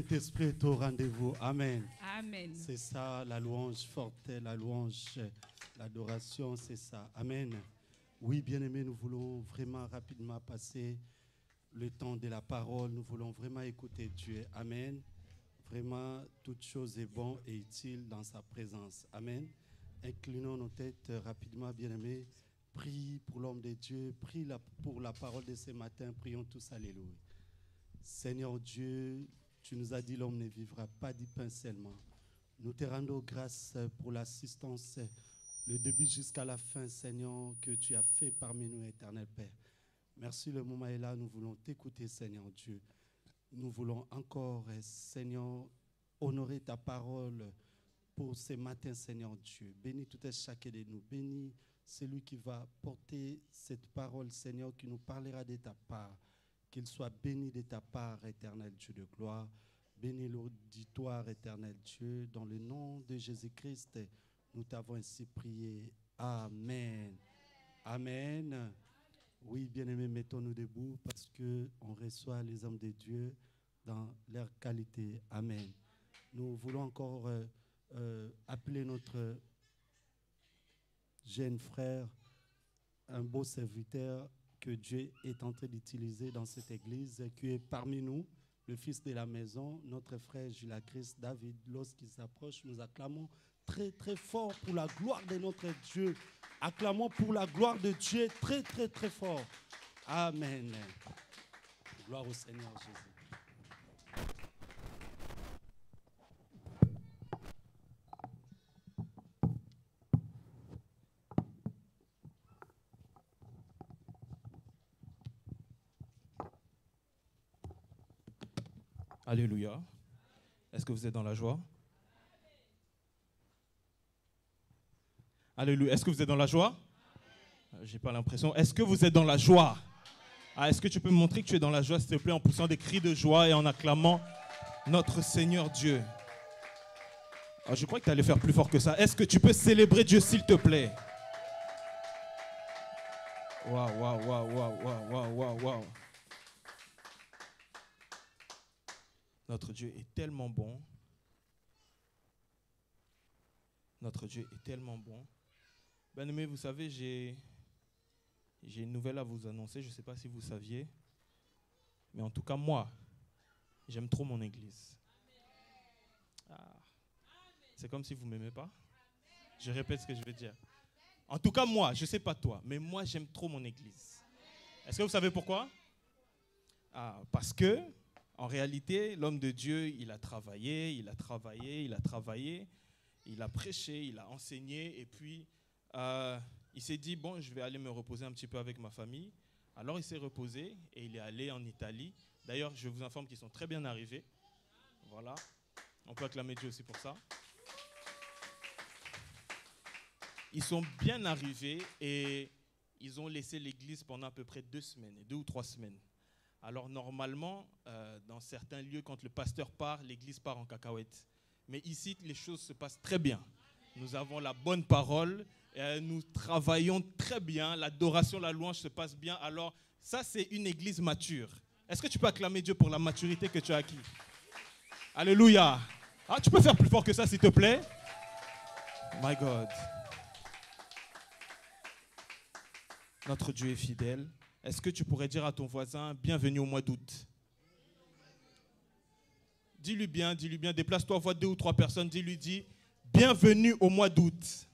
Saint-Esprit est au rendez-vous. Amen. Amen. C'est ça, la louange forte, la louange, l'adoration, c'est ça. Amen. Oui, bien-aimés, nous voulons vraiment rapidement passer le temps de la parole. Nous voulons vraiment écouter Dieu. Amen. Vraiment, toute chose est bonne et utile dans sa présence. Amen. Inclinons nos têtes rapidement, bien-aimés. Prie pour l'homme de Dieu. Prie pour la parole de ce matin. Prions tous. Alléluia. Seigneur Dieu, tu nous as dit l'homme ne vivra pas du pain seulement. Nous te rendons grâce pour l'assistance, le début jusqu'à la fin, Seigneur, que tu as fait parmi nous, éternel Père. Merci, le moment est là. Nous voulons t'écouter, Seigneur Dieu. Nous voulons encore, Seigneur, honorer ta parole pour ce matin, Seigneur Dieu. Bénis tout et chacun de nous. Bénis celui qui va porter cette parole, Seigneur, qui nous parlera de ta part. Qu'il soit béni de ta part, éternel Dieu de gloire. Bénis l'auditoire, éternel Dieu. Dans le nom de Jésus-Christ, nous t'avons ainsi prié. Amen. Amen. Oui, bien-aimés, mettons-nous debout parce qu'on reçoit les hommes de Dieu dans leur qualité. Amen. Nous voulons encore appeler notre jeune frère, un beau serviteur que Dieu est en train d'utiliser dans cette église, qui est parmi nous, le fils de la maison, notre frère Gilles-Christ David. Lorsqu'il s'approche, nous acclamons très très fort pour la gloire de notre Dieu. Acclamons pour la gloire de Dieu très très très fort. Amen. Gloire au Seigneur Jésus. Alléluia. Est-ce que vous êtes dans la joie? Alléluia. Est-ce que vous êtes dans la joie? J'ai pas l'impression. Est-ce que vous êtes dans la joie? Est-ce que tu peux me montrer que tu es dans la joie, s'il te plaît, en poussant des cris de joie et en acclamant notre Seigneur Dieu? Je crois que tu allais faire plus fort que ça. Est-ce que tu peux célébrer Dieu, s'il te plaît? Waouh, waouh, waouh, waouh, waouh, waouh, waouh. Notre Dieu est tellement bon. Notre Dieu est tellement bon. Bien-aimés, vous savez, j'ai une nouvelle à vous annoncer. Je ne sais pas si vous saviez. Mais en tout cas, moi, j'aime trop mon église. C'est comme si vous ne m'aimez pas. Je répète ce que je veux dire. En tout cas, moi, je ne sais pas toi, mais moi, j'aime trop mon église. Est-ce que vous savez pourquoi? Parce que, en réalité, l'homme de Dieu, il a travaillé, il a travaillé, il a travaillé, il a prêché, il a enseigné, et puis il s'est dit, bon, je vais aller me reposer un petit peu avec ma famille. Alors il s'est reposé et il est allé en Italie. D'ailleurs, je vous informe qu'ils sont très bien arrivés. Voilà, on peut acclamer Dieu aussi pour ça. Ils sont bien arrivés et ils ont laissé l'église pendant à peu près 2 semaines, 2 ou 3 semaines. Alors normalement, dans certains lieux, quand le pasteur part, l'église part en cacahuète. Mais ici, les choses se passent très bien. Nous avons la bonne parole, nous travaillons très bien, l'adoration, la louange se passe bien. Alors ça, c'est une église mature. Est-ce que tu peux acclamer Dieu pour la maturité que tu as acquis? Alléluia. Tu peux faire plus fort que ça, s'il te plaît? My God. Notre Dieu est fidèle. Est-ce que tu pourrais dire à ton voisin, bienvenue au mois d'août? Dis-lui bien, déplace-toi, vois 2 ou 3 personnes, dis, bienvenue au mois d'août.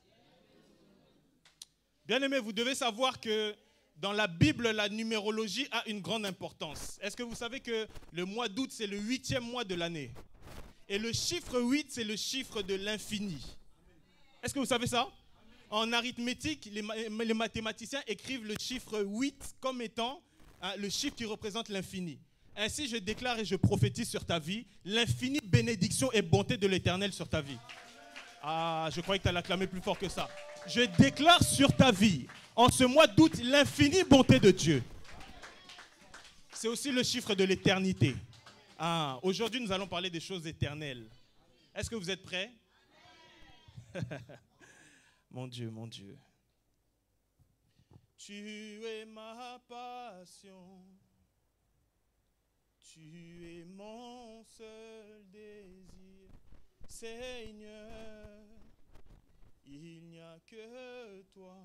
Bien-aimés, vous devez savoir que dans la Bible, la numérologie a une grande importance. Est-ce que vous savez que le mois d'août, c'est le 8e mois de l'année? Et le chiffre 8, c'est le chiffre de l'infini. Est-ce que vous savez ça? En arithmétique, les mathématiciens écrivent le chiffre 8 comme étant le chiffre qui représente l'infini. Ainsi, je déclare et je prophétise sur ta vie l'infinie bénédiction et bonté de l'Éternel sur ta vie. Je croyais que tu allais acclamer plus fort que ça. Je déclare sur ta vie, en ce mois d'août, l'infinie bonté de Dieu. C'est aussi le chiffre de l'éternité. Aujourd'hui, nous allons parler des choses éternelles. Est-ce que vous êtes prêts? Mon Dieu, mon Dieu. Tu es ma passion. Tu es mon seul désir, Seigneur. Il n'y a que toi,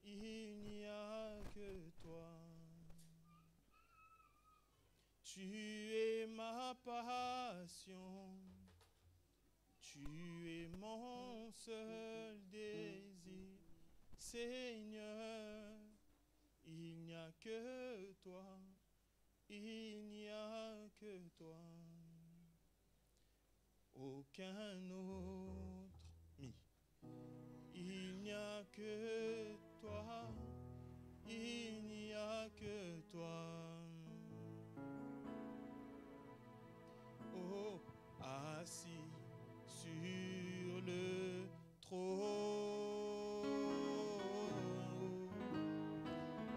il n'y a que toi. Tu es ma passion, tu es mon seul désir, Seigneur. Il n'y a que toi, il n'y a que toi. Aucun autre. Il n'y a que toi, il n'y a que toi. Oh, assis sur le trône,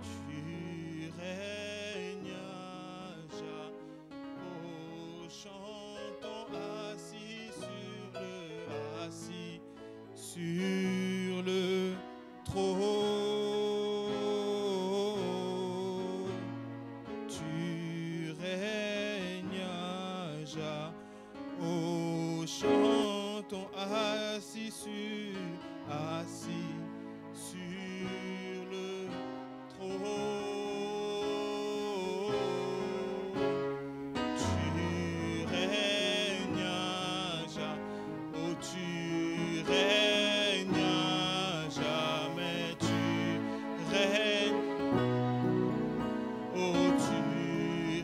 tu règnes à jamais. Oh, chantons assis sur le trône, tu règnes à jamais. Oh, chantons assis sur le trône, tu règnes à jamais. Oh, tu règnes à jamais, tu règnes. Oh, tu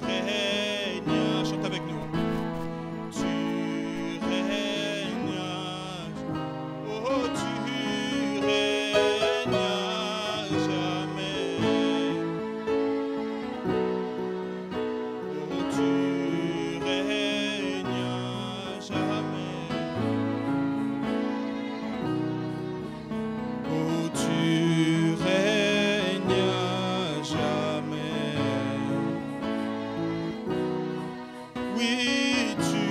règnes. Chante avec nous. Tu règnes. Oh, tu règnes à jamais. Oh, tu règnes à jamais. Oh, tu règnes à jamais. Oui, tu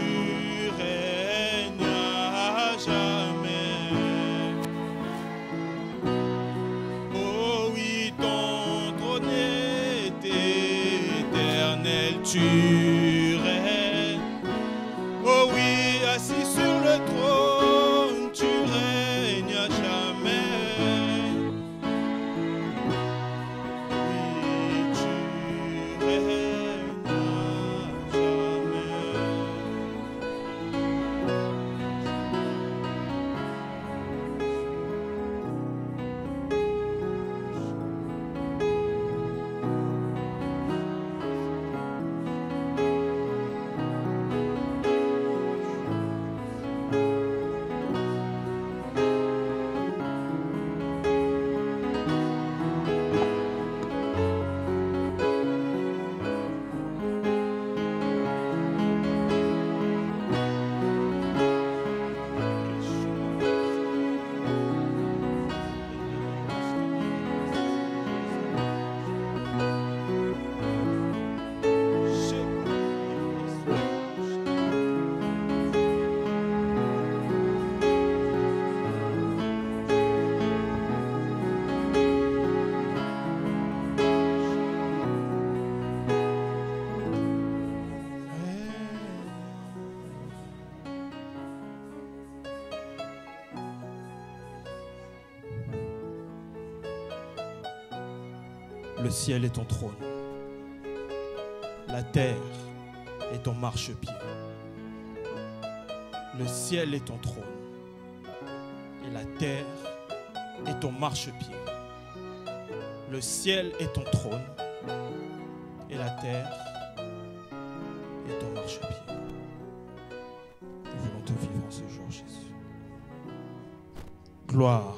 règnes à jamais. Oh oui, ton trône est éternel, tu règnes. Oh oui, assis sur le trône, tu règnes à jamais. Oui, tu règnes à jamais. Le ciel est ton trône. La terre est ton marchepied. Le ciel est ton trône. Et la terre est ton marchepied. Le ciel est ton trône. Et la terre est ton marchepied. Nous voulons te vivre en ce jour, Jésus. Gloire,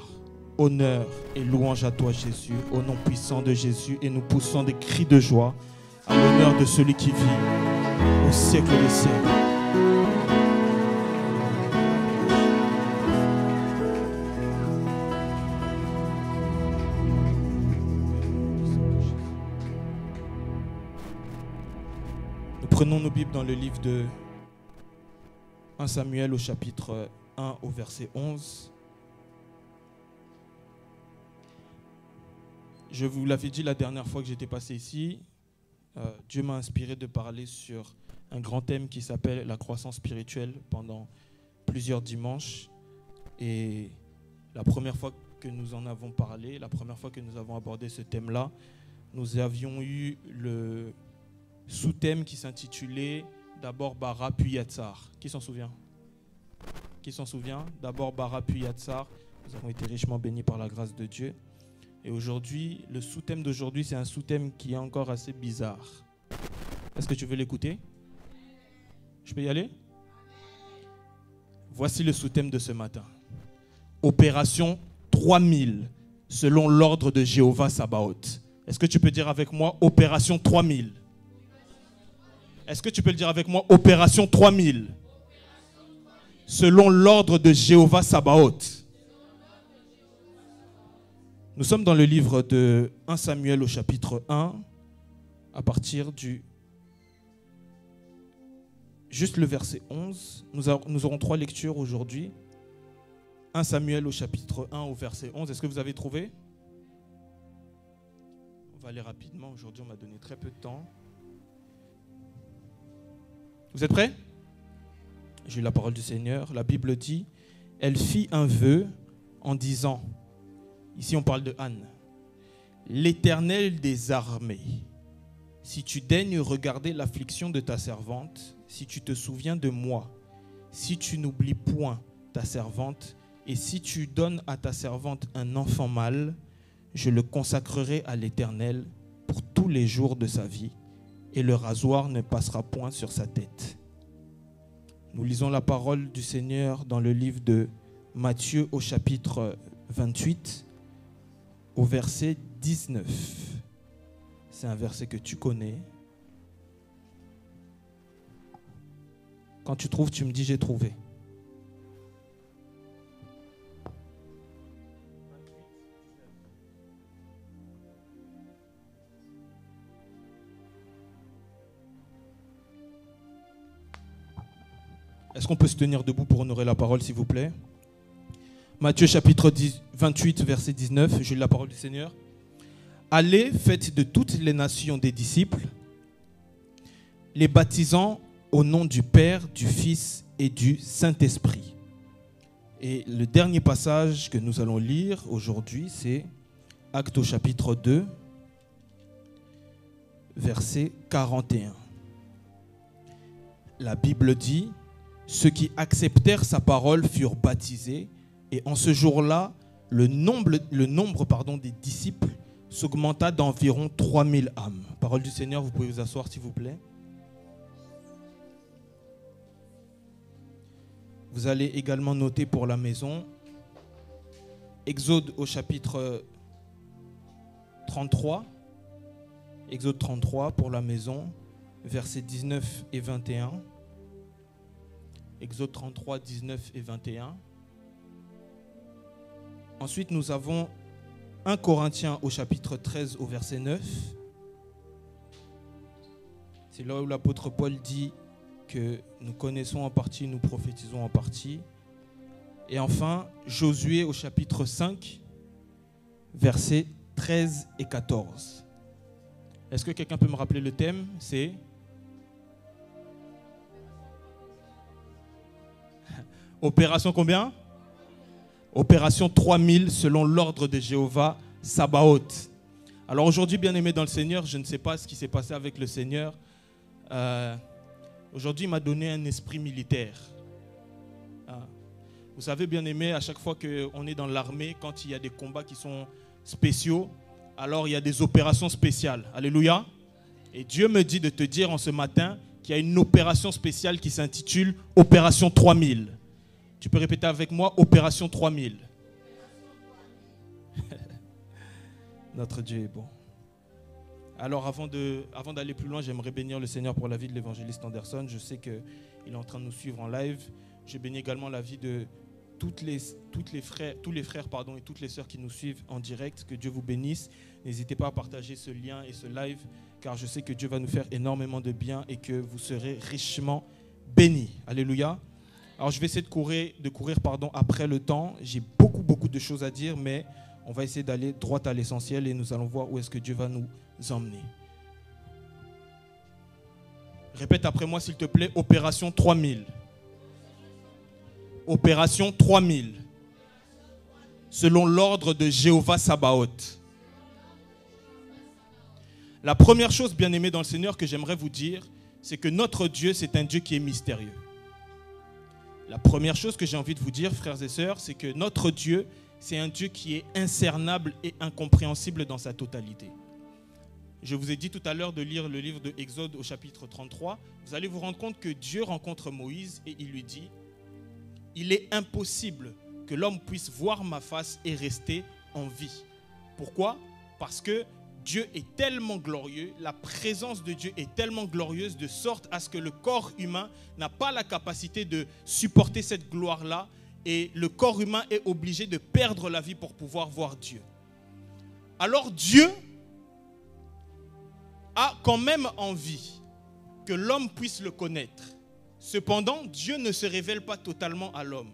honneur et louange à toi, Jésus, au nom puissant de Jésus, et nous poussons des cris de joie à l'honneur de celui qui vit au siècle des siècles. Nous prenons nos Bibles dans le livre de 1 Samuel au chapitre 1 au verset 11. Je vous l'avais dit la dernière fois que j'étais passé ici, Dieu m'a inspiré de parler sur un grand thème qui s'appelle la croissance spirituelle pendant plusieurs dimanches. Et la première fois que nous en avons parlé, la première fois que nous avons abordé ce thème-là, nous avions eu le sous-thème qui s'intitulait d'abord Bara puis Yatsar. Qui s'en souvient? Qui s'en souvient? D'abord Bara puis Yatsar. Nous avons été richement bénis par la grâce de Dieu. Et aujourd'hui, le sous-thème d'aujourd'hui, c'est un sous-thème qui est encore assez bizarre. Est-ce que tu veux l'écouter? Je peux y aller? Voici le sous-thème de ce matin. Opération 3000, selon l'ordre de Jéhovah Sabaoth. Est-ce que tu peux dire avec moi Opération 3000? Est-ce que tu peux le dire avec moi Opération 3000, selon l'ordre de Jéhovah Sabaoth? Nous sommes dans le livre de 1 Samuel au chapitre 1, à partir du... juste le verset 11. Nous aurons 3 lectures aujourd'hui. 1 Samuel au chapitre 1 au verset 11. Est-ce que vous avez trouvé? On va aller rapidement. Aujourd'hui, on m'a donné très peu de temps. Vous êtes prêts? J'ai eu la parole du Seigneur. La Bible dit, elle fit un vœu en disant... Ici, on parle de Anne. L'Éternel des armées, si tu daignes regarder l'affliction de ta servante, si tu te souviens de moi, si tu n'oublies point ta servante, et si tu donnes à ta servante un enfant mâle, je le consacrerai à l'Éternel pour tous les jours de sa vie, et le rasoir ne passera point sur sa tête. Nous lisons la parole du Seigneur dans le livre de Matthieu au chapitre 28, au verset 19. C'est un verset que tu connais. Quand tu trouves, tu me dis j'ai trouvé. Est-ce qu'on peut se tenir debout pour honorer la parole, s'il vous plaît? Matthieu chapitre 28, verset 19, j'ai lu la parole du Seigneur. Allez, faites de toutes les nations des disciples, les baptisant au nom du Père, du Fils et du Saint-Esprit. Et le dernier passage que nous allons lire aujourd'hui, c'est Actes au chapitre 2, verset 41. La Bible dit, ceux qui acceptèrent sa parole furent baptisés. Et en ce jour-là, le nombre des disciples s'augmenta d'environ 3000 âmes. Parole du Seigneur, vous pouvez vous asseoir s'il vous plaît. Vous allez également noter pour la maison, Exode au chapitre 33. Exode 33 pour la maison, versets 19 et 21. Exode 33, 19 et 21. Ensuite, nous avons 1 Corinthiens au chapitre 13 au verset 9. C'est là où l'apôtre Paul dit que nous connaissons en partie, nous prophétisons en partie. Et enfin, Josué au chapitre 5, versets 13 et 14. Est-ce que quelqu'un peut me rappeler le thème? C'est Opération combien? Opération 3000 selon l'ordre de Jéhovah Sabaoth. Alors aujourd'hui, bien-aimés dans le Seigneur, je ne sais pas ce qui s'est passé avec le Seigneur. Aujourd'hui, il m'a donné un esprit militaire. Vous savez, bien-aimés, à chaque fois qu'on est dans l'armée, quand il y a des combats qui sont spéciaux, alors il y a des opérations spéciales. Alléluia. Et Dieu me dit de te dire en ce matin qu'il y a une opération spéciale qui s'intitule Opération 3000. Tu peux répéter avec moi, Opération 3000. Notre Dieu est bon. Alors avant d'aller plus loin, j'aimerais bénir le Seigneur pour la vie de l'évangéliste Anderson. Je sais qu'il est en train de nous suivre en live. Je bénis également la vie de tous les frères et toutes les sœurs qui nous suivent en direct. Que Dieu vous bénisse. N'hésitez pas à partager ce lien et ce live, car je sais que Dieu va nous faire énormément de bien et que vous serez richement bénis. Alléluia. Alors je vais essayer de courir après le temps. J'ai beaucoup de choses à dire, mais on va essayer d'aller droit à l'essentiel et nous allons voir où est-ce que Dieu va nous emmener. Répète après moi s'il te plaît, opération 3000. Opération 3000. Selon l'ordre de Jéhovah Sabaoth. La première chose, bien-aimés dans le Seigneur, que j'aimerais vous dire, c'est que notre Dieu, c'est un Dieu qui est mystérieux. La première chose que j'ai envie de vous dire, frères et sœurs, c'est que notre Dieu, c'est un Dieu qui est incernable et incompréhensible dans sa totalité. Je vous ai dit tout à l'heure de lire le livre de Exode au chapitre 33. Vous allez vous rendre compte que Dieu rencontre Moïse et il lui dit « Il est impossible que l'homme puisse voir ma face et rester en vie. » Pourquoi ? Parce que Dieu est tellement glorieux, la présence de Dieu est tellement glorieuse de sorte à ce que le corps humain n'a pas la capacité de supporter cette gloire-là et le corps humain est obligé de perdre la vie pour pouvoir voir Dieu. Alors Dieu a quand même envie que l'homme puisse le connaître. Cependant, Dieu ne se révèle pas totalement à l'homme.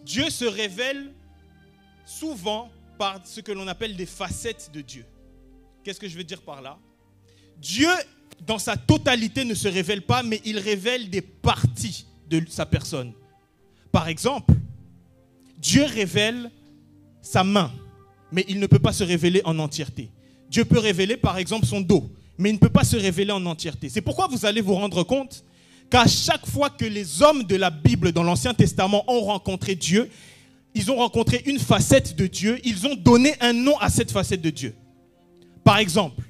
Dieu se révèle souvent par ce que l'on appelle des facettes de Dieu. Qu'est-ce que je veux dire par là? Dieu, dans sa totalité, ne se révèle pas, mais il révèle des parties de sa personne. Par exemple, Dieu révèle sa main, mais il ne peut pas se révéler en entièreté. Dieu peut révéler, par exemple, son dos, mais il ne peut pas se révéler en entièreté. C'est pourquoi vous allez vous rendre compte qu'à chaque fois que les hommes de la Bible, dans l'Ancien Testament, ont rencontré Dieu, ils ont rencontré une facette de Dieu, ils ont donné un nom à cette facette de Dieu. Par exemple,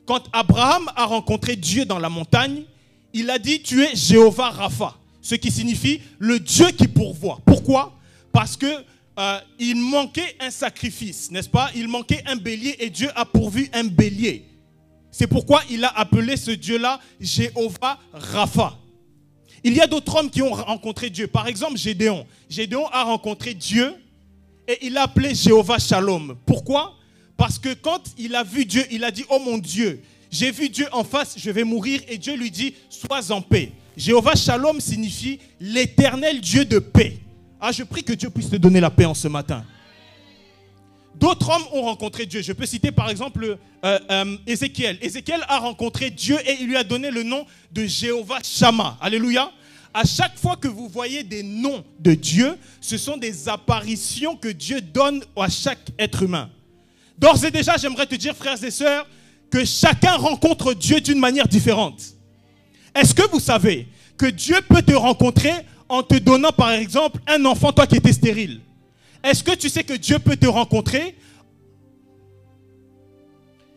quand Abraham a rencontré Dieu dans la montagne, il a dit « Tu es Jéhovah Rapha », ce qui signifie le Dieu qui pourvoit. Pourquoi ? Parce qu'il manquait un sacrifice, n'est-ce pas ? Il manquait un bélier et Dieu a pourvu un bélier. C'est pourquoi il a appelé ce Dieu-là Jéhovah Rapha. Il y a d'autres hommes qui ont rencontré Dieu. Par exemple, Gédéon. Gédéon a rencontré Dieu et il l'a appelé Jéhovah Shalom. Pourquoi ? Parce que quand il a vu Dieu, il a dit « Oh mon Dieu, j'ai vu Dieu en face, je vais mourir. » Et Dieu lui dit « Sois en paix. » Jéhovah Shalom signifie l'éternel Dieu de paix. Ah, je prie que Dieu puisse te donner la paix en ce matin. D'autres hommes ont rencontré Dieu. Je peux citer par exemple Ézéchiel. Ézéchiel a rencontré Dieu et il lui a donné le nom de Jéhovah Shammah. Alléluia. À chaque fois que vous voyez des noms de Dieu, ce sont des apparitions que Dieu donne à chaque être humain. D'ores et déjà, j'aimerais te dire, frères et sœurs, que chacun rencontre Dieu d'une manière différente. Est-ce que vous savez que Dieu peut te rencontrer en te donnant, par exemple, un enfant, toi qui étais stérile? Est-ce que tu sais que Dieu peut te rencontrer?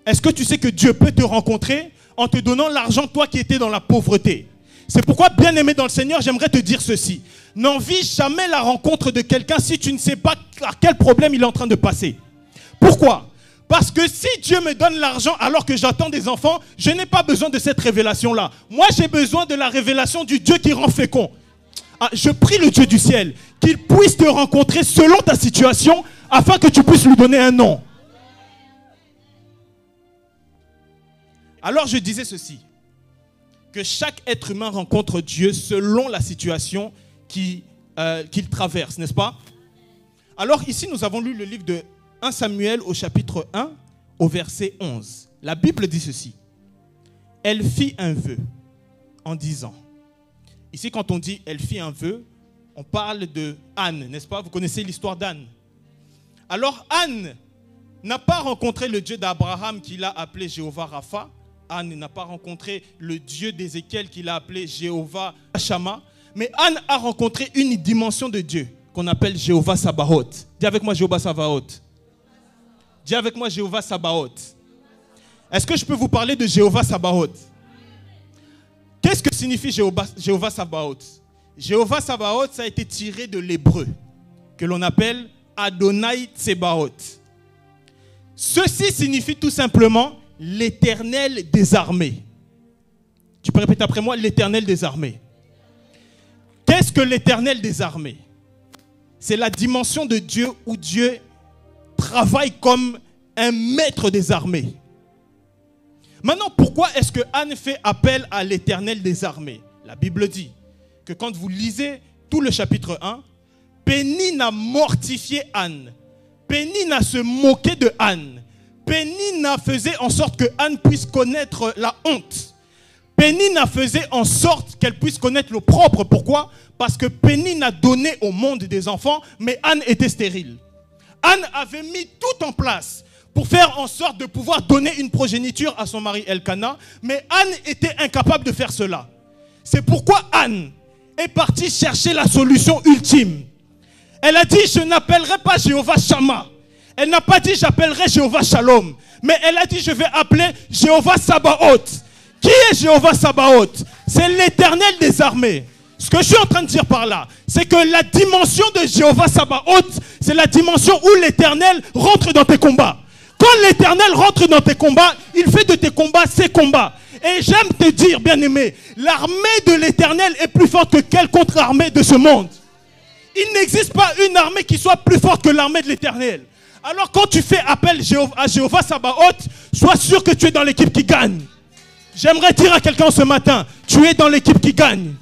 Est-ce que tu sais que Dieu peut te rencontrer en te donnant l'argent, toi qui étais dans la pauvreté? C'est pourquoi, bien-aimé dans le Seigneur, j'aimerais te dire ceci. N'envie jamais la rencontre de quelqu'un si tu ne sais pas par quel problème il est en train de passer. Pourquoi? Parce que si Dieu me donne l'argent alors que j'attends des enfants, je n'ai pas besoin de cette révélation-là. Moi, j'ai besoin de la révélation du Dieu qui rend fécond. Ah, je prie le Dieu du ciel qu'il puisse te rencontrer selon ta situation afin que tu puisses lui donner un nom. Alors je disais ceci, que chaque être humain rencontre Dieu selon la situation qu'il traverse, n'est-ce pas? Alors ici, nous avons lu le livre de 1 Samuel au chapitre 1, au verset 11. La Bible dit ceci. Elle fit un vœu en disant. Ici, quand on dit elle fit un vœu, on parle de Anne, n'est-ce pas? Vous connaissez l'histoire d'Anne. Alors Anne n'a pas rencontré le Dieu d'Abraham qu'il a appelé Jéhovah Rapha. Anne n'a pas rencontré le Dieu d'Ézéchiel qu'il a appelé Jéhovah Shammah. Mais Anne a rencontré une dimension de Dieu qu'on appelle Jéhovah Sabaoth. Dis avec moi Jéhovah Sabaoth. Dis avec moi Jéhovah Sabaoth. Est-ce que je peux vous parler de Jéhovah Sabaoth? Qu'est-ce que signifie Jéhovah Sabaoth? Jéhovah Sabaoth, ça a été tiré de l'hébreu, que l'on appelle Adonai Tsebaoth. Ceci signifie tout simplement l'Éternel des armées. Tu peux répéter après moi, l'Éternel des armées. Qu'est-ce que l'Éternel des armées? C'est la dimension de Dieu où Dieu travaille comme un maître des armées. Maintenant, pourquoi est-ce que Anne fait appel à l'Éternel des armées? La Bible dit que quand vous lisez tout le chapitre 1, Pénina mortifiait Anne. Pénina se moquait de Anne. Pénina faisait en sorte que Anne puisse connaître la honte. Pénina faisait en sorte qu'elle puisse connaître le propre. Pourquoi? Parce que Pénina donnait au monde des enfants, mais Anne était stérile. Anne avait mis tout en place pour faire en sorte de pouvoir donner une progéniture à son mari Elkana, mais Anne était incapable de faire cela. C'est pourquoi Anne est partie chercher la solution ultime. Elle a dit, je n'appellerai pas Jéhovah Shammah. Elle n'a pas dit, j'appellerai Jéhovah Shalom. Mais elle a dit, je vais appeler Jéhovah Sabaoth. Qui est Jéhovah Sabaoth? C'est l'Éternel des armées. Ce que je suis en train de dire par là, c'est que la dimension de Jéhovah Sabaoth, c'est la dimension où l'Éternel rentre dans tes combats. Quand l'Éternel rentre dans tes combats, il fait de tes combats ses combats. Et j'aime te dire, bien-aimé, l'armée de l'Éternel est plus forte que quelque armée de ce monde. Il n'existe pas une armée qui soit plus forte que l'armée de l'Éternel. Alors quand tu fais appel à Jéhovah Sabaoth, sois sûr que tu es dans l'équipe qui gagne. J'aimerais dire à quelqu'un ce matin, tu es dans l'équipe qui gagne.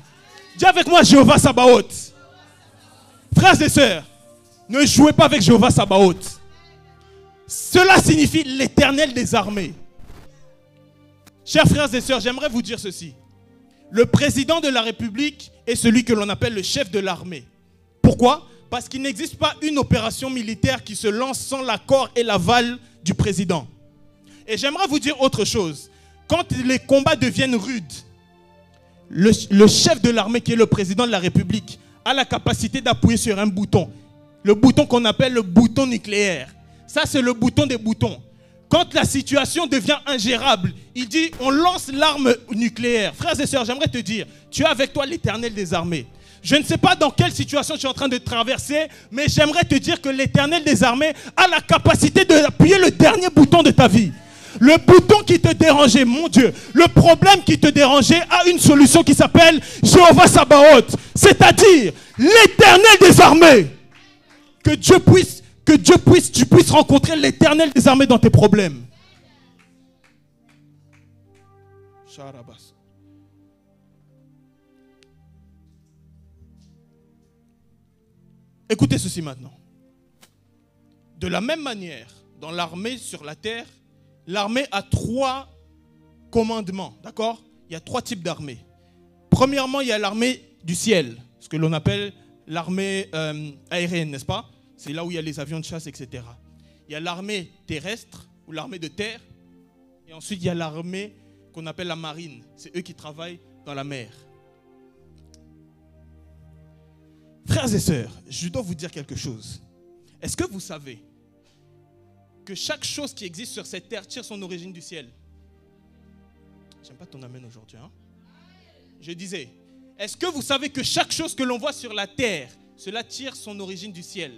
Dis avec moi Jéhovah Sabaoth. Frères et sœurs, ne jouez pas avec Jéhovah Sabaoth. Cela signifie l'Éternel des armées. Chers frères et sœurs, j'aimerais vous dire ceci. Le président de la République est celui que l'on appelle le chef de l'armée. Pourquoi? Parce qu'il n'existe pas une opération militaire qui se lance sans l'accord et l'aval du président. Et j'aimerais vous dire autre chose. Quand les combats deviennent rudes, le chef de l'armée, qui est le président de la République, a la capacité d'appuyer sur un bouton. Le bouton qu'on appelle le bouton nucléaire. Ça, c'est le bouton des boutons. Quand la situation devient ingérable, il dit, on lance l'arme nucléaire. Frères et sœurs, j'aimerais te dire, tu as avec toi l'Éternel des armées. Je ne sais pas dans quelle situation tu es en train de traverser, mais j'aimerais te dire que l'Éternel des armées a la capacité d'appuyer le dernier bouton de ta vie. Le bouton qui te dérangeait, mon Dieu, le problème qui te dérangeait a une solution qui s'appelle Jéhovah Sabaoth, c'est-à-dire l'Éternel des armées. Que tu puisses rencontrer l'Éternel des armées dans tes problèmes. Écoutez ceci maintenant. De la même manière, dans l'armée sur la terre, l'armée a 3 commandements, d'accord? Il y a 3 types d'armées. Premièrement, il y a l'armée du ciel, ce que l'on appelle l'armée aérienne, n'est-ce pas? C'est là où il y a les avions de chasse, etc. Il y a l'armée terrestre, ou l'armée de terre. Et ensuite, il y a l'armée qu'on appelle la marine. C'est eux qui travaillent dans la mer. Frères et sœurs, je dois vous dire quelque chose. Est-ce que vous savez que chaque chose qui existe sur cette terre tire son origine du ciel? J'aime pas ton amen aujourd'hui. Hein? Je disais, est-ce que vous savez que chaque chose que l'on voit sur la terre, cela tire son origine du ciel?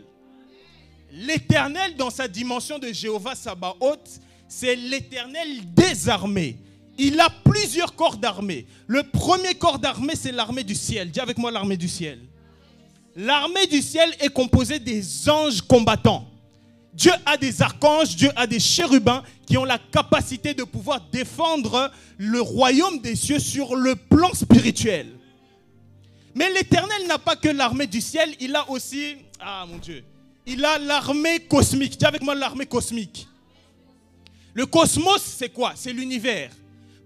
L'Éternel, dans sa dimension de Jéhovah Sabaoth, c'est l'Éternel des armées. Il a plusieurs corps d'armée. Le premier corps d'armée, c'est l'armée du ciel. Dis avec moi l'armée du ciel. L'armée du ciel est composée des anges combattants. Dieu a des archanges, Dieu a des chérubins qui ont la capacité de pouvoir défendre le royaume des cieux sur le plan spirituel. Mais l'Éternel n'a pas que l'armée du ciel, il a aussi, mon Dieu, il a l'armée cosmique. Dis avec moi l'armée cosmique. Le cosmos, c'est quoi? C'est l'univers.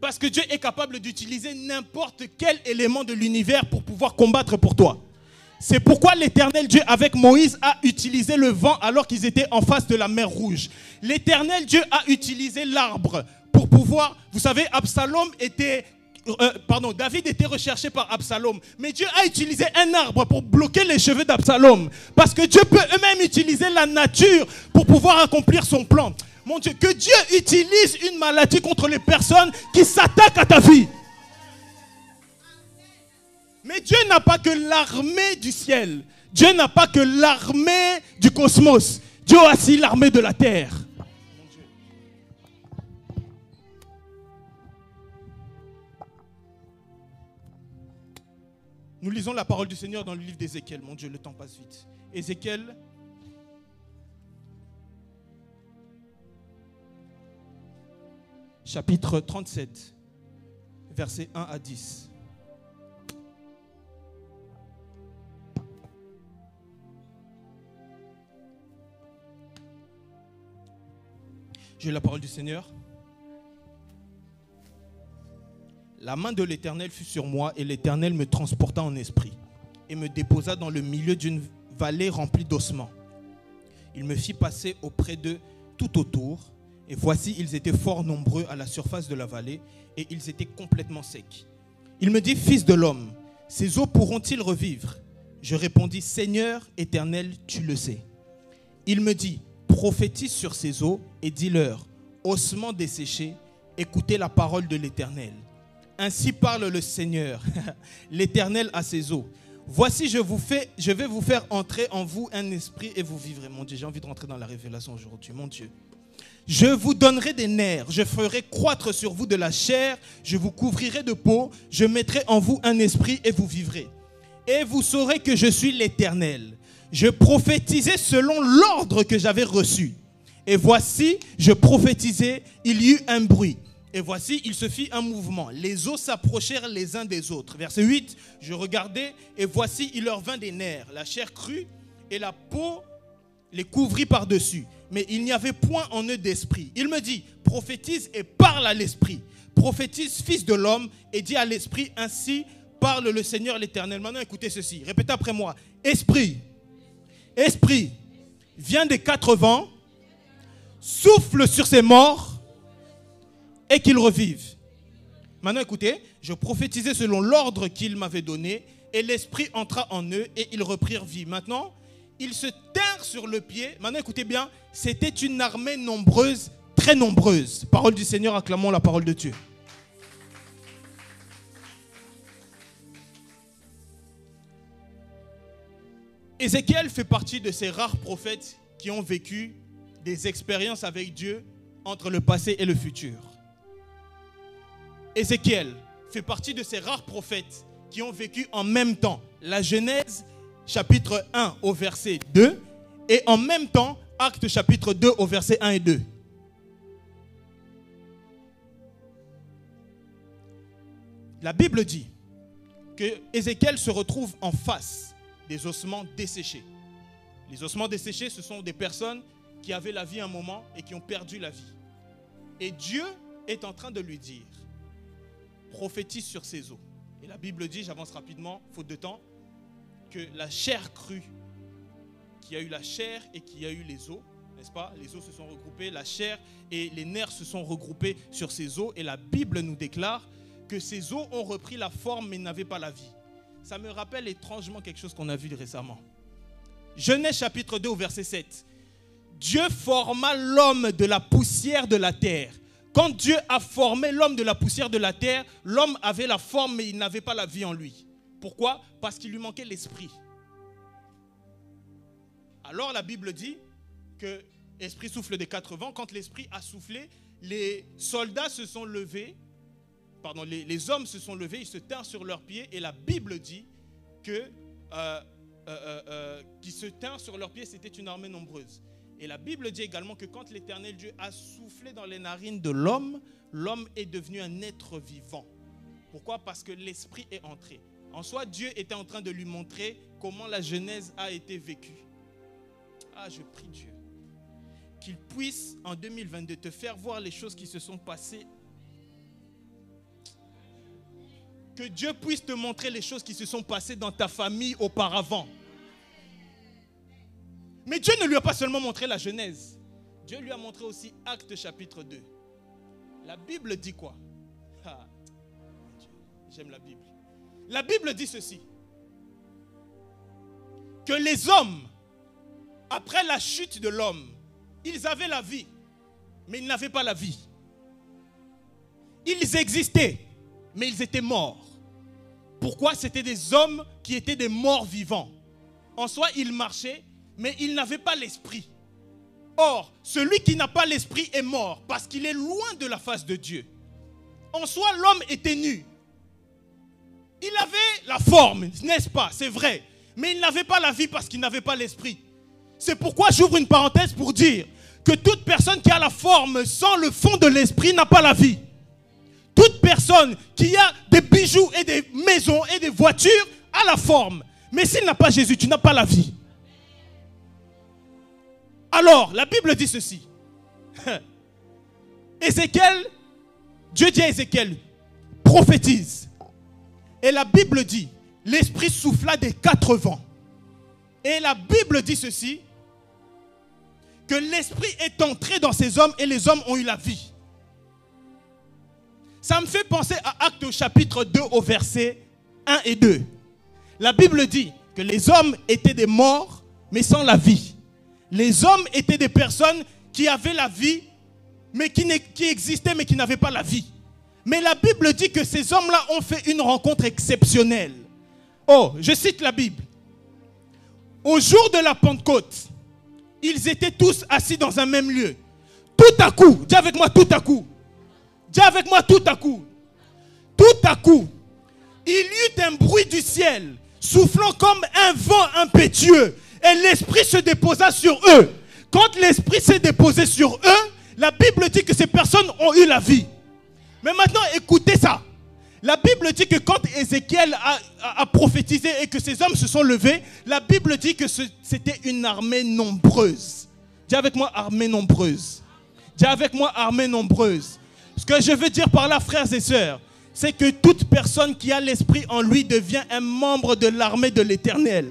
Parce que Dieu est capable d'utiliser n'importe quel élément de l'univers pour pouvoir combattre pour toi. C'est pourquoi l'Éternel Dieu avec Moïse a utilisé le vent alors qu'ils étaient en face de la mer Rouge. L'Éternel Dieu a utilisé l'arbre pour pouvoir, vous savez, David était recherché par Absalom. Mais Dieu a utilisé un arbre pour bloquer les cheveux d'Absalom. Parce que Dieu peut même utiliser la nature pour pouvoir accomplir son plan. Mon Dieu, que Dieu utilise une maladie contre les personnes qui s'attaquent à ta vie. Mais Dieu n'a pas que l'armée du ciel. Dieu n'a pas que l'armée du cosmos. Dieu a aussi l'armée de la terre. Nous lisons la parole du Seigneur dans le livre d'Ézéchiel. Mon Dieu, le temps passe vite. Ézéchiel, chapitre 37, versets 1 à 10. J'ai la parole du Seigneur. La main de l'Éternel fut sur moi et l'Éternel me transporta en esprit et me déposa dans le milieu d'une vallée remplie d'ossements. Il me fit passer auprès d'eux tout autour et voici, ils étaient fort nombreux à la surface de la vallée et ils étaient complètement secs. Il me dit, fils de l'homme, ces eaux pourront-ils revivre? Je répondis, Seigneur éternel, tu le sais. Il me dit, prophétise sur ces eaux et dis-leur, ossements desséchés, écoutez la parole de l'Éternel. Ainsi parle le Seigneur, l'Éternel à ses eaux. Voici, je vais vous faire entrer en vous un esprit et vous vivrez. Mon Dieu, j'ai envie de rentrer dans la révélation aujourd'hui, mon Dieu. Je vous donnerai des nerfs, je ferai croître sur vous de la chair, je vous couvrirai de peau, je mettrai en vous un esprit et vous vivrez. Et vous saurez que je suis l'Éternel. Je prophétisais selon l'ordre que j'avais reçu. Et voici, je prophétisais, il y eut un bruit. Et voici, il se fit un mouvement. Les eaux s'approchèrent les uns des autres. Verset 8, je regardais et voici, il leur vint des nerfs. La chair crue et la peau les couvrit par-dessus. Mais il n'y avait point en eux d'esprit. Il me dit, prophétise et parle à l'esprit. Prophétise, fils de l'homme, et dis à l'esprit, ainsi parle le Seigneur l'Éternel. Maintenant, écoutez ceci. Répétez après moi. Esprit, esprit, viens des 4 vents, souffle sur ces morts et qu'ils revivent. Maintenant, écoutez, je prophétisais selon l'ordre qu'il m'avait donné et l'esprit entra en eux et ils reprirent vie. Maintenant, ils se tinrent sur le pied. Maintenant, écoutez bien, c'était une armée nombreuse, très nombreuse. Parole du Seigneur, acclamons la parole de Dieu. Ézéchiel fait partie de ces rares prophètes qui ont vécu des expériences avec Dieu entre le passé et le futur. Ézéchiel fait partie de ces rares prophètes qui ont vécu en même temps la Genèse chapitre 1 au verset 2 et en même temps Actes chapitre 2 au verset 1 et 2. La Bible dit que Ézéchiel se retrouve en face des ossements desséchés. Les ossements desséchés, ce sont des personnes qui avaient la vie un moment et qui ont perdu la vie. Et Dieu est en train de lui dire, prophétise sur ces eaux. Et la Bible dit, j'avance rapidement, faute de temps, que la chair crue, qu'il y a eu la chair et qu'il y a eu les os, n'est-ce pas? Les os se sont regroupés, la chair et les nerfs se sont regroupés sur ces os. Et la Bible nous déclare que ces os ont repris la forme mais n'avaient pas la vie. Ça me rappelle étrangement quelque chose qu'on a vu récemment. Genèse chapitre 2 au verset 7. Dieu forma l'homme de la poussière de la terre. Quand Dieu a formé l'homme de la poussière de la terre, l'homme avait la forme mais il n'avait pas la vie en lui. Pourquoi? Parce qu'il lui manquait l'esprit. Alors la Bible dit que l'esprit souffle des 4 vents. Quand l'esprit a soufflé, les soldats se sont levés. Pardon, les hommes se sont levés, ils se tinrent sur leurs pieds et la Bible dit que qui se tinrent sur leurs pieds, c'était une armée nombreuse. Et la Bible dit également que quand l'Éternel Dieu a soufflé dans les narines de l'homme, l'homme est devenu un être vivant. Pourquoi? Parce que l'esprit est entré. En soi, Dieu était en train de lui montrer comment la Genèse a été vécue. Ah, je prie Dieu qu'il puisse en 2022 te faire voir les choses qui se sont passées. Que Dieu puisse te montrer les choses qui se sont passées dans ta famille auparavant. Mais Dieu ne lui a pas seulement montré la Genèse. Dieu lui a montré aussi Actes chapitre 2. La Bible dit quoi? Ah, j'aime la Bible. La Bible dit ceci. Que les hommes, après la chute de l'homme, ils avaient la vie, mais ils n'avaient pas la vie. Ils existaient, mais ils étaient morts. Pourquoi? C'était des hommes qui étaient des morts vivants. En soi, ils marchaient, mais ils n'avaient pas l'esprit. Or, celui qui n'a pas l'esprit est mort parce qu'il est loin de la face de Dieu. En soi, l'homme était nu. Il avait la forme, n'est-ce pas? C'est vrai. Mais il n'avait pas la vie parce qu'il n'avait pas l'esprit. C'est pourquoi j'ouvre une parenthèse pour dire que toute personne qui a la forme sans le fond de l'esprit n'a pas la vie. Toute personne qui a des bijoux et des maisons et des voitures a la forme. Mais s'il n'a pas Jésus, tu n'as pas la vie. Alors, la Bible dit ceci. Ézéchiel, Dieu dit à Ézéchiel, prophétise. Et la Bible dit, l'Esprit souffla des 4 vents. Et la Bible dit ceci, que l'Esprit est entré dans ces hommes et les hommes ont eu la vie. Ça me fait penser à Actes au chapitre 2 au verset 1 et 2. La Bible dit que les hommes étaient des morts mais sans la vie. Les hommes étaient des personnes qui avaient la vie mais qui existaient mais qui n'avaient pas la vie. Mais la Bible dit que ces hommes-là ont fait une rencontre exceptionnelle. Oh, je cite la Bible. Au jour de la Pentecôte, ils étaient tous assis dans un même lieu. Tout à coup, dis avec moi tout à coup. Dis avec moi tout à coup. Tout à coup, il y eut un bruit du ciel, soufflant comme un vent impétueux. Et l'Esprit se déposa sur eux. Quand l'Esprit s'est déposé sur eux, la Bible dit que ces personnes ont eu la vie. Mais maintenant, écoutez ça. La Bible dit que quand Ézéchiel a prophétisé et que ces hommes se sont levés, la Bible dit que c'était une armée nombreuse. Dis avec moi, armée nombreuse. Dis avec moi, armée nombreuse. Ce que je veux dire par là, frères et sœurs, c'est que toute personne qui a l'Esprit en lui devient un membre de l'armée de l'Éternel.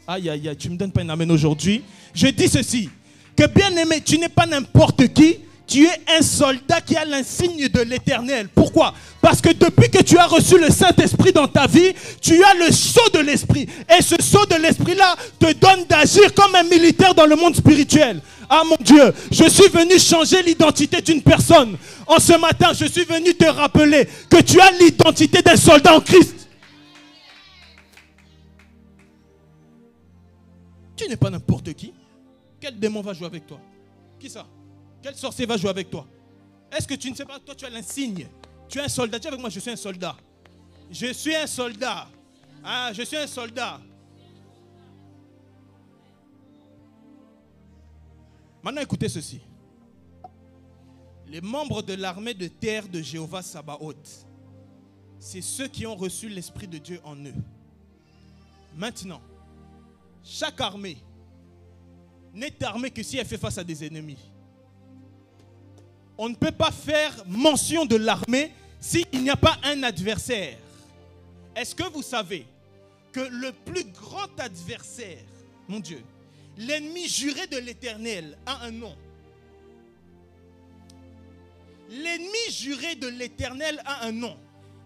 Aïe, aïe, aïe, tu ne me donnes pas une amen aujourd'hui. Je dis ceci, que bien aimé, tu n'es pas n'importe qui. Tu es un soldat qui a l'insigne de l'Éternel. Pourquoi? Parce que depuis que tu as reçu le Saint-Esprit dans ta vie, tu as le sceau de l'Esprit. Et ce sceau de l'Esprit-là te donne d'agir comme un militaire dans le monde spirituel. Ah mon Dieu, je suis venu changer l'identité d'une personne. En ce matin, je suis venu te rappeler que tu as l'identité d'un soldat en Christ. Tu n'es pas n'importe qui. Quel démon va jouer avec toi? Qui ça? Quel sorcier va jouer avec toi? Est-ce que tu ne sais pas? Toi, tu as l'insigne. Tu es un soldat. Dis avec moi, je suis un soldat. Je suis un soldat. Ah, je suis un soldat. Maintenant, écoutez ceci. Les membres de l'armée de terre de Jéhovah Sabaoth, c'est ceux qui ont reçu l'Esprit de Dieu en eux. Maintenant, chaque armée n'est armée que si elle fait face à des ennemis. On ne peut pas faire mention de l'armée s'il n'y a pas un adversaire. Est-ce que vous savez que le plus grand adversaire, mon Dieu, l'ennemi juré de l'Éternel a un nom? L'ennemi juré de l'Éternel a un nom.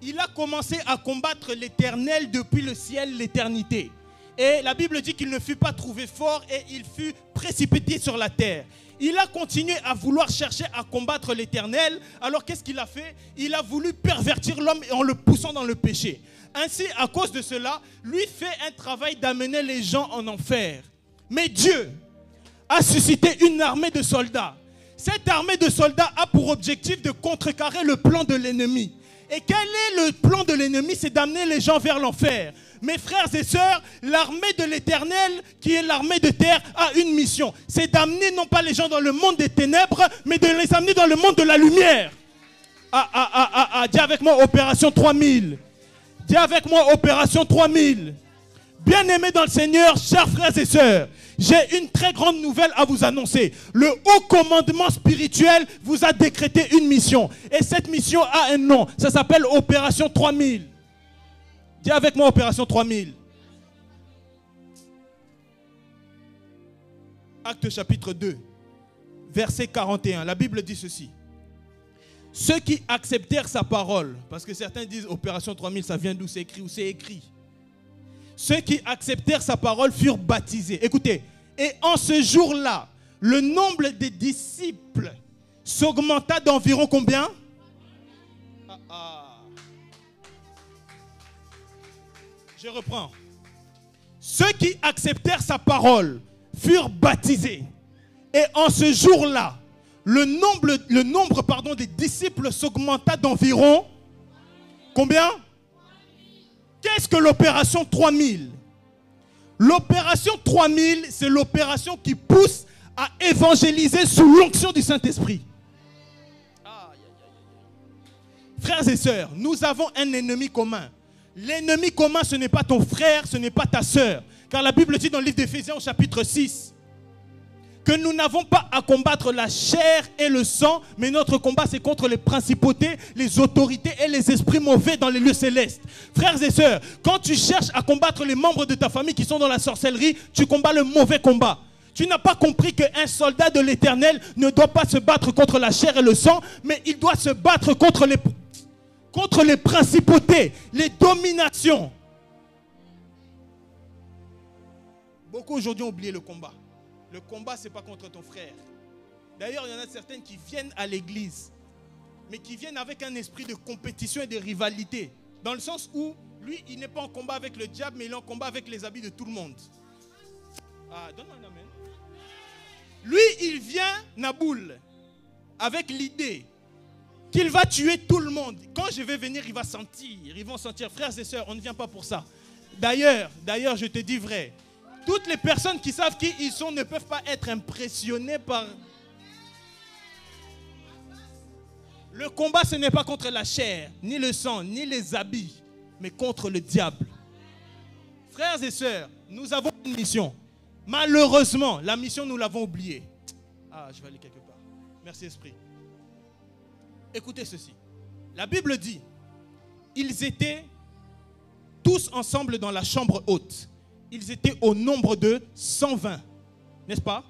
Il a commencé à combattre l'Éternel depuis le ciel, l'éternité. Et la Bible dit qu'il ne fut pas trouvé fort et il fut précipité sur la terre. Il a continué à vouloir chercher à combattre l'Éternel. Alors qu'est-ce qu'il a fait? Il a voulu pervertir l'homme en le poussant dans le péché. Ainsi, à cause de cela, lui fait un travail d'amener les gens en enfer. Mais Dieu a suscité une armée de soldats. Cette armée de soldats a pour objectif de contrecarrer le plan de l'ennemi. Et quel est le plan de l'ennemi? C'est d'amener les gens vers l'enfer. Mes frères et sœurs, l'armée de l'Éternel, qui est l'armée de terre, a une mission. C'est d'amener non pas les gens dans le monde des ténèbres, mais de les amener dans le monde de la lumière. Dis avec moi, opération 3000. Dis avec moi, opération 3000. Bien-aimés dans le Seigneur, chers frères et sœurs, j'ai une très grande nouvelle à vous annoncer. Le haut commandement spirituel vous a décrété une mission. Et cette mission a un nom. Ça s'appelle opération 3000. Dis avec moi, opération 3000. Actes chapitre 2, verset 41. La Bible dit ceci. Ceux qui acceptèrent sa parole, parce que certains disent opération 3000, ça vient d'où? C'est écrit ou c'est écrit. Ceux qui acceptèrent sa parole furent baptisés. Écoutez, et en ce jour-là, le nombre des disciples s'augmenta d'environ combien? Je reprends. Ceux qui acceptèrent sa parole furent baptisés. Et en ce jour-là, le nombre des disciples s'augmenta d'environ combien? Qu'est-ce que l'opération 3000? L'opération 3000, c'est l'opération qui pousse à évangéliser sous l'onction du Saint-Esprit. Frères et sœurs, nous avons un ennemi commun. L'ennemi commun, ce n'est pas ton frère, ce n'est pas ta sœur. Car la Bible dit dans le livre d'Éphésiens au chapitre 6 que nous n'avons pas à combattre la chair et le sang, mais notre combat c'est contre les principautés, les autorités et les esprits mauvais dans les lieux célestes. Frères et sœurs, quand tu cherches à combattre les membres de ta famille qui sont dans la sorcellerie, tu combats le mauvais combat. Tu n'as pas compris qu'un soldat de l'Éternel ne doit pas se battre contre la chair et le sang, mais il doit se battre contre les principautés, les dominations. Beaucoup aujourd'hui ont oublié le combat. Le combat, ce n'est pas contre ton frère. D'ailleurs, il y en a certaines qui viennent à l'église, mais qui viennent avec un esprit de compétition et de rivalité. Dans le sens où, lui, il n'est pas en combat avec le diable, mais il est en combat avec les habits de tout le monde. Ah, donne-moi un amen. Lui, il vient, Naboul, avec l'idée qu'il va tuer tout le monde. Quand je vais venir, ils vont sentir. Frères et sœurs, on ne vient pas pour ça. D'ailleurs, je te dis vrai, toutes les personnes qui savent qui ils sont ne peuvent pas être impressionnées par... Le combat, ce n'est pas contre la chair, ni le sang, ni les habits, mais contre le diable. Frères et sœurs, nous avons une mission. Malheureusement, la mission, nous l'avons oubliée. Ah, je vais aller quelque part. Merci, Esprit. Écoutez ceci. La Bible dit, ils étaient tous ensemble dans la chambre haute. Ils étaient au nombre de 120. N'est-ce pas?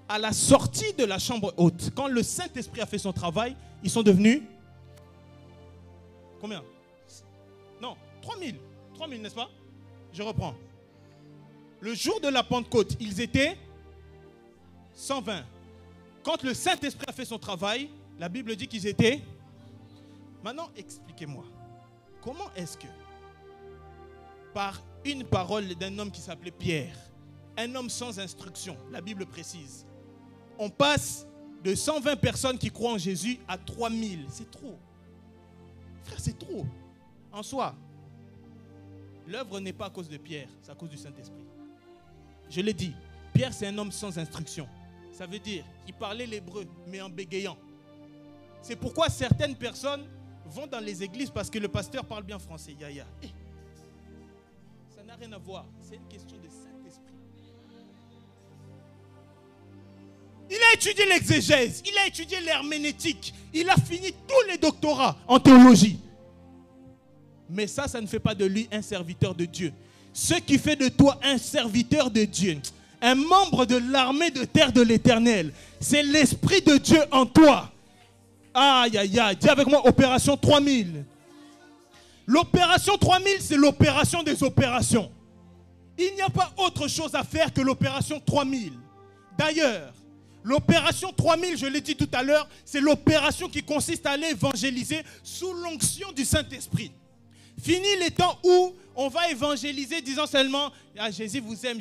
À la sortie de la chambre haute, quand le Saint-Esprit a fait son travail, ils sont devenus... Combien? Non, 3000. 3000, n'est-ce pas? Je reprends. Le jour de la Pentecôte, ils étaient 120. Quand le Saint-Esprit a fait son travail, la Bible dit qu'ils étaient... Maintenant, expliquez-moi. Comment est-ce que, par une parole d'un homme qui s'appelait Pierre, un homme sans instruction, la Bible précise, on passe de 120 personnes qui croient en Jésus à 3000. C'est trop. Frère, c'est trop. En soi, l'œuvre n'est pas à cause de Pierre, c'est à cause du Saint-Esprit. Je l'ai dit, Pierre c'est un homme sans instruction. Ça veut dire qu'il parlait l'hébreu, mais en bégayant. C'est pourquoi certaines personnes vont dans les églises parce que le pasteur parle bien français. Yaya. Ça n'a rien à voir. C'est une question de Saint-Esprit. Il a étudié l'exégèse, il a étudié l'herméneutique, il a fini tous les doctorats en théologie. Mais ça ne fait pas de lui un serviteur de Dieu. Ce qui fait de toi un serviteur de Dieu, un membre de l'armée de terre de l'Éternel, c'est l'Esprit de Dieu en toi. Aïe, aïe, aïe. Dis avec moi, opération 3000. L'opération 3000, c'est l'opération des opérations. Il n'y a pas autre chose à faire que l'opération 3000. D'ailleurs, l'opération 3000, je l'ai dit tout à l'heure, c'est l'opération qui consiste à aller évangéliser sous l'onction du Saint-Esprit. Fini les temps où on va évangéliser disant seulement ah, Jésus vous aime,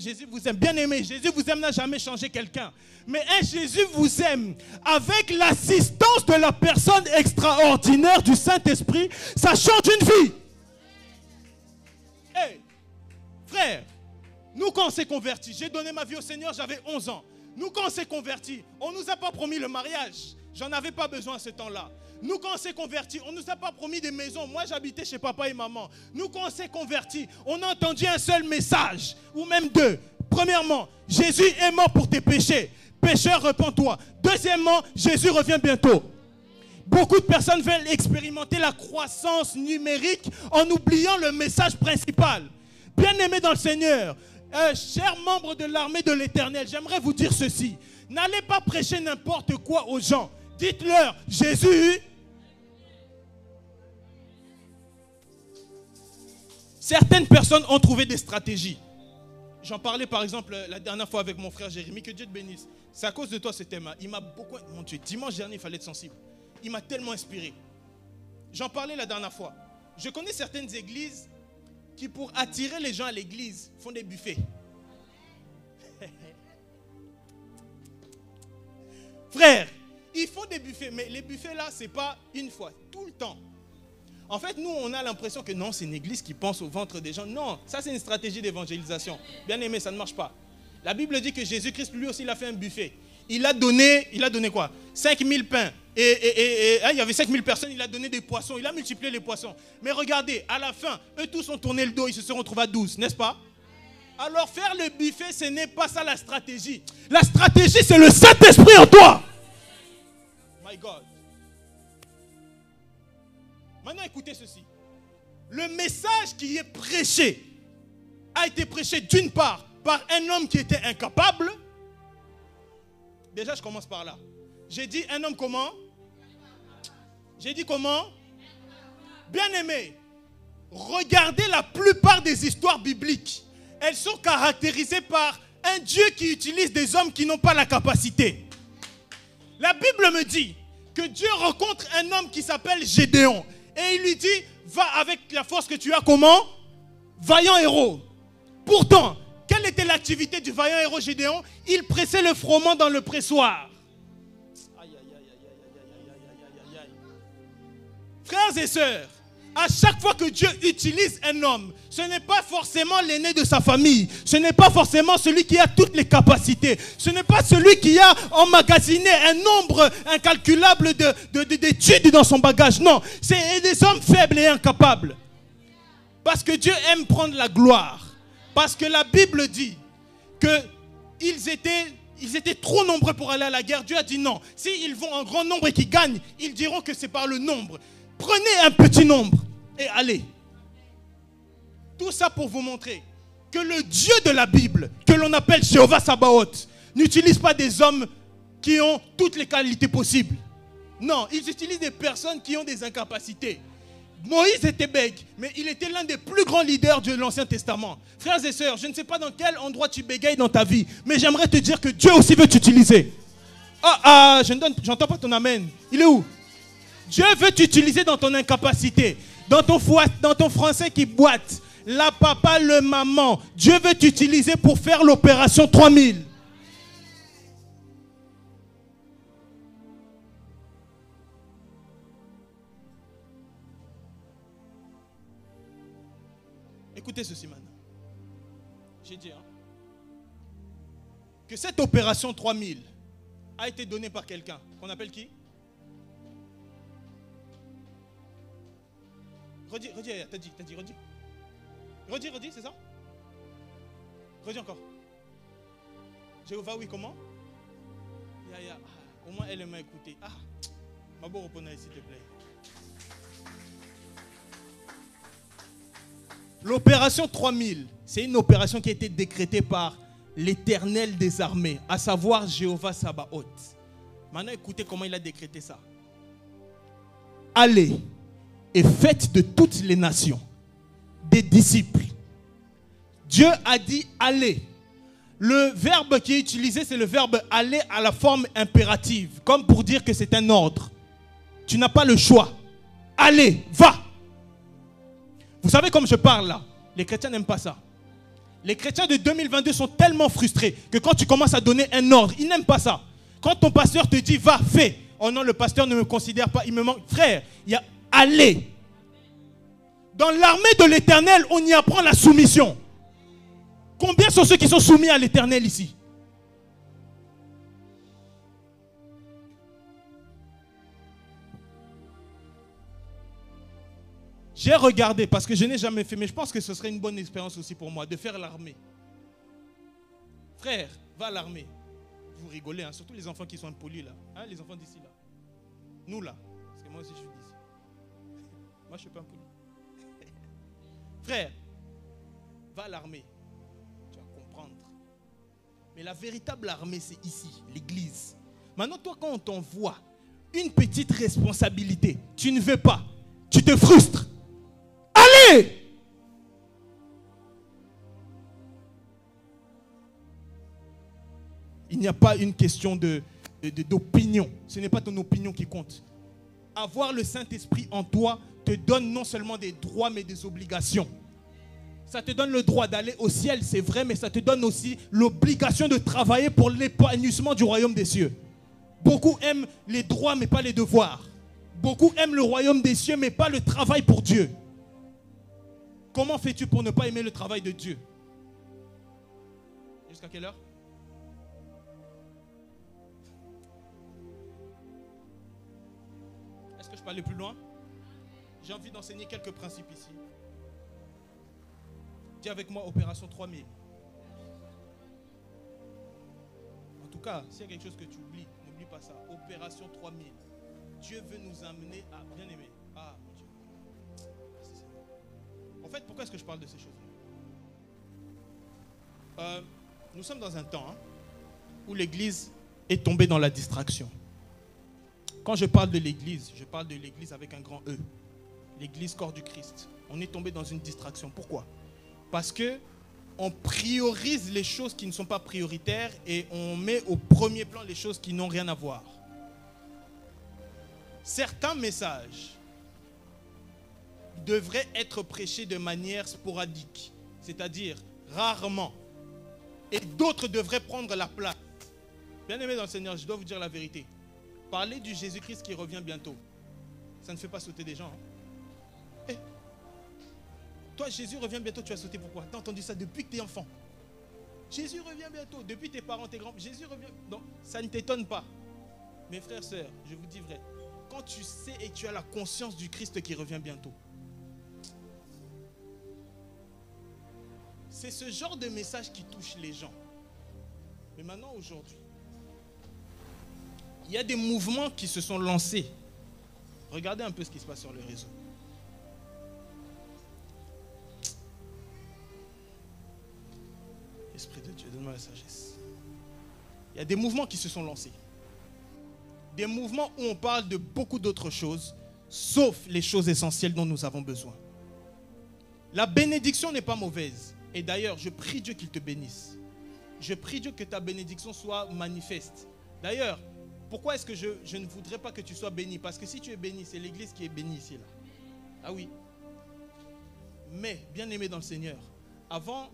bien aimé, Jésus vous aime n'a jamais changé quelqu'un. Mais un Jésus vous aime avec l'assistance de la personne extraordinaire du Saint-Esprit, ça change une vie. Hey, frère, nous quand on s'est convertis, j'ai donné ma vie au Seigneur, j'avais 11 ans. Nous quand on s'est convertis, on ne nous a pas promis le mariage. J'en avais pas besoin à ce temps-là. Nous, quand on s'est convertis, on ne nous a pas promis des maisons. Moi, j'habitais chez papa et maman. Nous, quand on s'est convertis, on a entendu un seul message, ou même deux. Premièrement, Jésus est mort pour tes péchés. Pécheur, repens-toi. Deuxièmement, Jésus revient bientôt. Beaucoup de personnes veulent expérimenter la croissance numérique en oubliant le message principal. Bien-aimés dans le Seigneur, chers membres de l'armée de l'Éternel, j'aimerais vous dire ceci. N'allez pas prêcher n'importe quoi aux gens. Dites-leur, Jésus... Certaines personnes ont trouvé des stratégies. J'en parlais par exemple la dernière fois avec mon frère Jérémy, que Dieu te bénisse. C'est à cause de toi ce thème. Il m'a beaucoup... Mon Dieu, dimanche dernier, il fallait être sensible. Il m'a tellement inspiré. J'en parlais la dernière fois. Je connais certaines églises qui, pour attirer les gens à l'église, font des buffets. Frère, ils font des buffets, mais les buffets là, c'est pas une fois, tout le temps. En fait, nous, on a l'impression que non, c'est une église qui pense au ventre des gens. Non, ça c'est une stratégie d'évangélisation. Bien aimé, ça ne marche pas. La Bible dit que Jésus-Christ, lui aussi, il a fait un buffet. Il a donné quoi? 5000 pains. Et il y avait 5000 personnes, il a donné des poissons. Il a multiplié les poissons. Mais regardez, à la fin, eux tous ont tourné le dos, ils se sont retrouvés à 12, n'est-ce pas? Alors faire le buffet, ce n'est pas ça la stratégie. La stratégie, c'est le Saint-Esprit en toi. My God. Maintenant, écoutez ceci. Le message qui est prêché a été prêché d'une part par un homme qui était incapable. Déjà, je commence par là. J'ai dit un homme comment? J'ai dit comment? Bien-aimé, regardez la plupart des histoires bibliques. Elles sont caractérisées par un Dieu qui utilise des hommes qui n'ont pas la capacité. La Bible me dit que Dieu rencontre un homme qui s'appelle Gédéon. Et il lui dit, va avec la force que tu as, comment? Vaillant héros. Pourtant, quelle était l'activité du vaillant héros Gédéon? Il pressait le froment dans le pressoir. Aïe, aïe, aïe, aïe, aïe, aïe, aïe, aïe, aïe. Frères et sœurs, à chaque fois que Dieu utilise un homme, ce n'est pas forcément l'aîné de sa famille. Ce n'est pas forcément celui qui a toutes les capacités. Ce n'est pas celui qui a emmagasiné un nombre incalculable d'études dans son bagage. Non, c'est des hommes faibles et incapables. Parce que Dieu aime prendre la gloire. Parce que la Bible dit qu'ils étaient trop nombreux pour aller à la guerre. Dieu a dit non. S'ils vont en grand nombre et qu'ils gagnent, ils diront que c'est par le nombre. Prenez un petit nombre et allez. Tout ça pour vous montrer que le Dieu de la Bible, que l'on appelle Jéhovah Sabaoth, n'utilise pas des hommes qui ont toutes les qualités possibles. Non, ils utilisent des personnes qui ont des incapacités. Moïse était bègue, mais il était l'un des plus grands leaders de l'Ancien Testament. Frères et sœurs, je ne sais pas dans quel endroit tu bégayes dans ta vie, mais j'aimerais te dire que Dieu aussi veut t'utiliser. J'entends pas ton amen. Il est où? Dieu veut t'utiliser dans ton incapacité, dans ton français qui boite, la papa, le maman. Dieu veut t'utiliser pour faire l'opération 3000. Écoutez ceci maintenant. J'ai dit que cette opération 3000 a été donnée par quelqu'un qu'on appelle qui? Redis, t'as dit, redis. Redis, c'est ça? Redis encore. Jéhovah, oui, comment? Au moins, elle m'a écouté. Ma bonne répondre, s'il te plaît. L'opération 3000, c'est une opération qui a été décrétée par l'Éternel des armées, à savoir Jéhovah Sabaoth. Maintenant, écoutez comment il a décrété ça. Allez et faites de toutes les nations des disciples. Dieu a dit allez. Le verbe qui est utilisé, c'est le verbe aller à la forme impérative, comme pour dire que c'est un ordre. Tu n'as pas le choix. Allez, va. Vous savez comme je parle là, les chrétiens n'aiment pas ça. Les chrétiens de 2022 sont tellement frustrés que quand tu commences à donner un ordre, ils n'aiment pas ça. Quand ton pasteur te dit va, fais. Oh non, le pasteur ne me considère pas, il me manque. Frère, il y a aller. Dans l'armée de l'Éternel, on y apprend la soumission. Combien sont ceux qui sont soumis à l'Éternel ici? J'ai regardé, parce que je n'ai jamais fait, mais je pense que ce serait une bonne expérience aussi pour moi, de faire l'armée. Frère, va à l'armée. Vous rigolez, hein, surtout les enfants qui sont impolis là. Hein, les enfants d'ici là. Nous là. Parce que moi aussi je suis d'ici. Moi je ne suis pas impoli. Frère, va à l'armée. Tu vas comprendre. Mais la véritable armée, c'est ici, l'église. Maintenant, toi, quand on t'envoie une petite responsabilité, tu ne veux pas. Tu te frustres. Allez! Il n'y a pas une question d'opinion. Ce n'est pas ton opinion qui compte. Avoir le Saint-Esprit en toi te donne non seulement des droits, mais des obligations. Ça te donne le droit d'aller au ciel, c'est vrai, mais ça te donne aussi l'obligation de travailler pour l'épanouissement du royaume des cieux. Beaucoup aiment les droits, mais pas les devoirs. Beaucoup aiment le royaume des cieux, mais pas le travail pour Dieu. Comment fais-tu pour ne pas aimer le travail de Dieu? Jusqu'à quelle heure? Est-ce que je peux aller plus loin? J'ai envie d'enseigner quelques principes ici. Dis avec moi, opération 3000. tout cas, s'il y a quelque chose que tu oublies, n'oublie pas ça. Opération 3000. Dieu veut nous amener à bien aimer. Ah, mon Dieu. En fait, pourquoi est-ce que je parle de ces choses-là? Nous sommes dans un temps où l'Église est tombée dans la distraction. Quand je parle de l'Église avec un grand E. L'Église corps du Christ. On est tombé dans une distraction. Pourquoi? Parce que on priorise les choses qui ne sont pas prioritaires et on met au premier plan les choses qui n'ont rien à voir. Certains messages devraient être prêchés de manière sporadique, c'est-à-dire rarement. Et d'autres devraient prendre la place. Bien-aimés dans le Seigneur, je dois vous dire la vérité. Parler du Jésus-Christ qui revient bientôt, ça ne fait pas sauter des gens. Hey. Toi, Jésus revient bientôt, tu vas sauter pourquoi? Tu as entendu ça depuis que tu es enfant. Jésus revient bientôt, depuis tes parents, tes grands. Jésus revient. Donc, ça ne t'étonne pas. Mes frères, sœurs, je vous dis vrai. Quand tu sais et tu as la conscience du Christ qui revient bientôt, c'est ce genre de message qui touche les gens. Mais maintenant, aujourd'hui, il y a des mouvements qui se sont lancés. Regardez un peu ce qui se passe sur le réseau. Esprit de Dieu, donne-moi la sagesse. Il y a des mouvements qui se sont lancés. Des mouvements où on parle de beaucoup d'autres choses, sauf les choses essentielles dont nous avons besoin. La bénédiction n'est pas mauvaise. Et d'ailleurs, je prie Dieu qu'il te bénisse. Je prie Dieu que ta bénédiction soit manifeste. D'ailleurs, pourquoi est-ce que je ne voudrais pas que tu sois béni? Parce que si tu es béni, c'est l'Église qui est bénie ici. Là. Ah oui. Mais, bien aimé dans le Seigneur, avant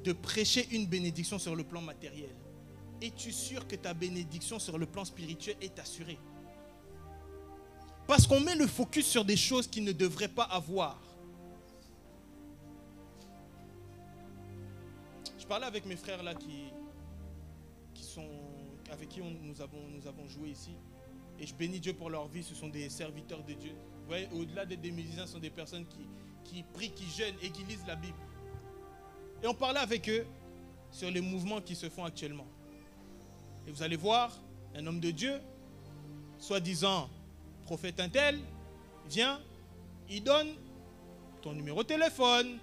de prêcher une bénédiction sur le plan matériel, es-tu sûr que ta bénédiction sur le plan spirituel est assurée? Parce qu'on met le focus sur des choses qui ne devraient pas avoir. Je parlais avec mes frères là avec qui nous avons joué ici. Et je bénis Dieu pour leur vie. Ce sont des serviteurs de Dieu. Vous voyez, au-delà des musiciens, ce sont des personnes qui prient, qui jeûnent et qui lisent la Bible. Et on parlait avec eux sur les mouvements qui se font actuellement. Et vous allez voir, un homme de Dieu, soi-disant prophète intel, vient, il donne ton numéro de téléphone,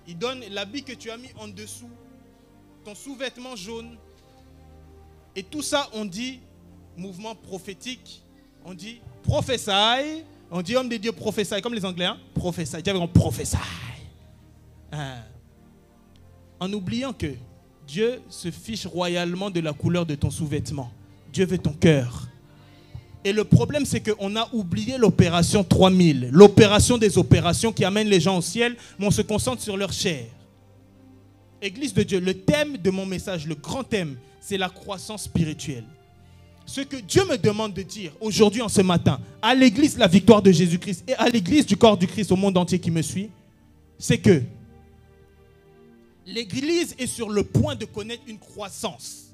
il donne l'habit que tu as mis en dessous, ton sous-vêtement jaune. Et tout ça, on dit mouvement prophétique, on dit prophétie, on dit homme de Dieu prophétie, comme les Anglais, hein? Prophétie, dis avec on prophétie. En oubliant que Dieu se fiche royalement de la couleur de ton sous-vêtement. Dieu veut ton cœur. Et le problème, c'est qu'on a oublié l'opération 3000, l'opération des opérations qui amènent les gens au ciel, mais on se concentre sur leur chair. Église de Dieu, le thème de mon message, le grand thème, c'est la croissance spirituelle. Ce que Dieu me demande de dire aujourd'hui, en ce matin, à l'église La Victoire de Jésus-Christ et à l'église du corps du Christ au monde entier qui me suit, c'est que l'église est sur le point de connaître une croissance.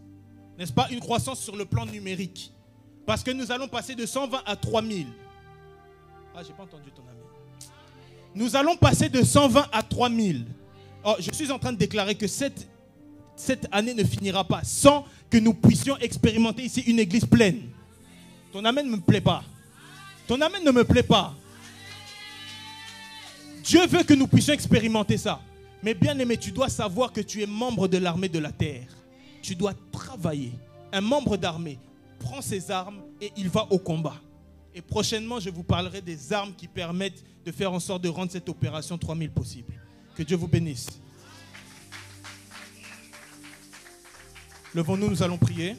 N'est-ce pas? Une croissance sur le plan numérique. Parce que nous allons passer de 120 à 3000. Ah, j'ai pas entendu ton amen. Nous allons passer de 120 à 3000. Oh, je suis en train de déclarer que cette année ne finira pas sans que nous puissions expérimenter ici une église pleine. Ton amen ne me plaît pas. Ton amen ne me plaît pas. Dieu veut que nous puissions expérimenter ça. Mais bien aimé, tu dois savoir que tu es membre de l'armée de la terre. Tu dois travailler. Un membre d'armée prend ses armes et il va au combat. Et prochainement, je vous parlerai des armes qui permettent de faire en sorte de rendre cette opération 3000 possible. Que Dieu vous bénisse. Levons-nous, nous allons prier.